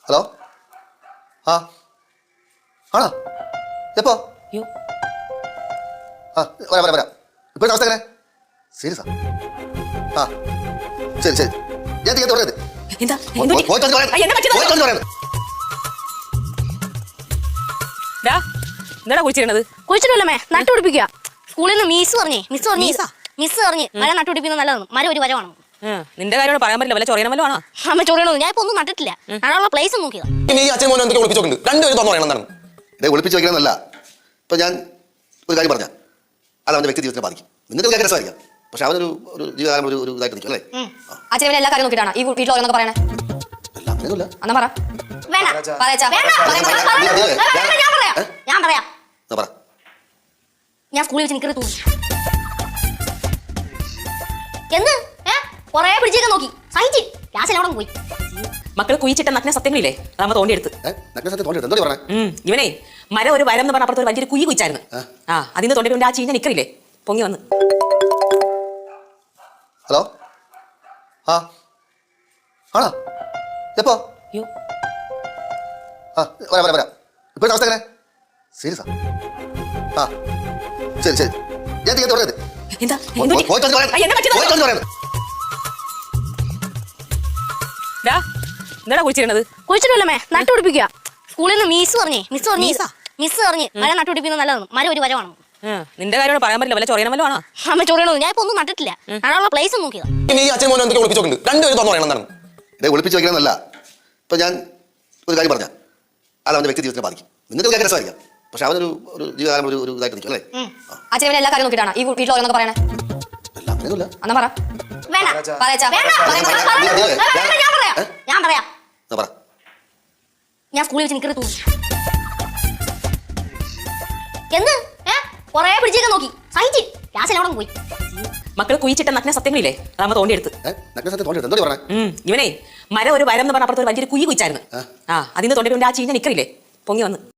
Hello ആ ആണോ എപ്പോ ആ വരാം വരാം വരാം ഇപ്പോഴത്തെ അവസ്ഥ എങ്ങനെ സീരിയസാ ആ ശരി ശരി ഞാൻ തീർത്ത് പറയരുത് കുഴിച്ചിട്ടില്ലമ്മേ നട്ടുപിടിപ്പിക്കുക. സ്കൂളിൽ നിന്ന് മിസ് പറഞ്ഞ് മരം നട്ടുപിടിപ്പിക്കുന്നത് നല്ലതാണ്. മരം ഒരു വരമാണ്. നിന്റെ കാര്യം പറയാൻ പറ്റില്ല. വല്ല ചൊറിയണമല്ലോ ആണോ? അമ്മ ചൊറിയണോ? ഞാൻ ഇപ്പൊ ഒന്നും നട്ടിട്ടില്ല. അതിനുള്ള പ്ലേസ് നോക്കിയതാ. ഒളിപ്പിച്ച് വെക്കണമെന്നല്ല. ഇപ്പൊ ഞാൻ ഒരു കാര്യം പറഞ്ഞ അത് അവന്റെ വ്യക്തി ജീവിതത്തിനെ ബാധിക്കും. നിങ്ങൾക്ക് രസമായിരിക്കാം, പക്ഷെ അവനൊരു ജീവിതകാലം ഒരു ഇതായിട്ട് നിൽക്കും അല്ലേ? അച്ഛൻ എല്ലാ കാര്യം നോക്കിയിട്ടാണ് ഈ വീട്ടിൽ ഓരോന്നൊക്കെ പറയണേ. അങ്ങനെയൊന്നുമില്ല. എന്നാ പറ. ഞാൻ പറയാം. ഞാൻ സ്കൂളിൽ വെച്ച് നിൽക്കരുത് എന്ന് കൊറേ പിടിച്ചൊക്കെ നോക്കി സഹിച്ച് ക്ലാസ്സിൽ അവിടെ പോയി. മക്കൾ കുഴിച്ചിട്ട നഗ്ന സത്യങ്ങളില്ലേ അതാകുമ്പോ തോണ്ടിയെടുത്ത്. ഇവനെ മരം ഒരു വരം എന്ന് പറഞ്ഞ അപ്പുറത്ത് ഒരു വലിയൊരു കുഴി കുഴിച്ചായിരുന്നു. അതിന് തോണ്ടിട്ട് ആ ചീഞ്ഞ നിക്കറില്ലേ പൊങ്ങി വന്ന്. ഹലോ ആ ആണോ എപ്പോ ആ വരാം വരാം വരാം ഇപ്പോഴത്തെ അവസ്ഥ എങ്ങനെ സീരിയസാ ആ ശരി ശരി ഞാൻ തീർത്ത് പറയരുത്. കുഴിച്ചിട്ടില്ലമ്മേ നട്ടുപിടിപ്പിക്കുക. സ്കൂളിൽ നിന്ന് മിസ് പറഞ്ഞ് മരം നട്ടുപിടിപ്പിക്കുന്നത് നല്ലതാണ്. മരം ഒരു വരമാണ്. നിന്റെ കാര്യം പറയാൻ പറ്റില്ല. വല്ല ചൊറിയണമല്ലോ ആണോ? അമ്മ ചൊറിയണോ? ഞാൻ ഇപ്പൊ ഒന്നും നട്ടിട്ടില്ല. അതിനുള്ള പ്ലേസ് നോക്കിയതാ. ഒളിപ്പിച്ച് വെക്കണമെന്നല്ല. ഇപ്പൊ ഞാൻ ഒരു കാര്യം പറഞ്ഞ അത് അവന്റെ വ്യക്തി ജീവിതത്തിനെ ബാധിക്കും. നിങ്ങൾക്ക് രസമായിരിക്കാം, പക്ഷെ അവനൊരു ജീവിതകാലം ഒരു ഇതായിട്ട് നിൽക്കും അല്ലേ? അച്ഛൻ എല്ലാ കാര്യം നോക്കിയിട്ടാണ് ഈ വീട്ടിൽ ഓരോന്നൊക്കെ പറയണേ. അങ്ങനെയൊന്നുമില്ല. എന്നാ പറ. ഞാൻ പറയാം. ഞാൻ സ്കൂളിൽ വെച്ച് നിൽക്കരുത് എന്ന് കൊറേ പിടിച്ചൊക്കെ നോക്കി സഹിച്ച് ക്ലാസ്സിൽ അവിടെ പോയി. മക്കൾ കുഴിച്ചിട്ട നഗ്ന സത്യങ്ങളില്ലേ അതാകുമ്പോ തോണ്ടിയെടുത്ത്. ഇവനെ മരം ഒരു വരം എന്ന് പറഞ്ഞ അപ്പുറത്ത് ഒരു വലിയൊരു കുഴി കുഴിച്ചായിരുന്നു. അതിന് തോണ്ടിട്ട് ആ ചീഞ്ഞ നിക്കറില്ലേ പൊങ്ങി വന്ന്.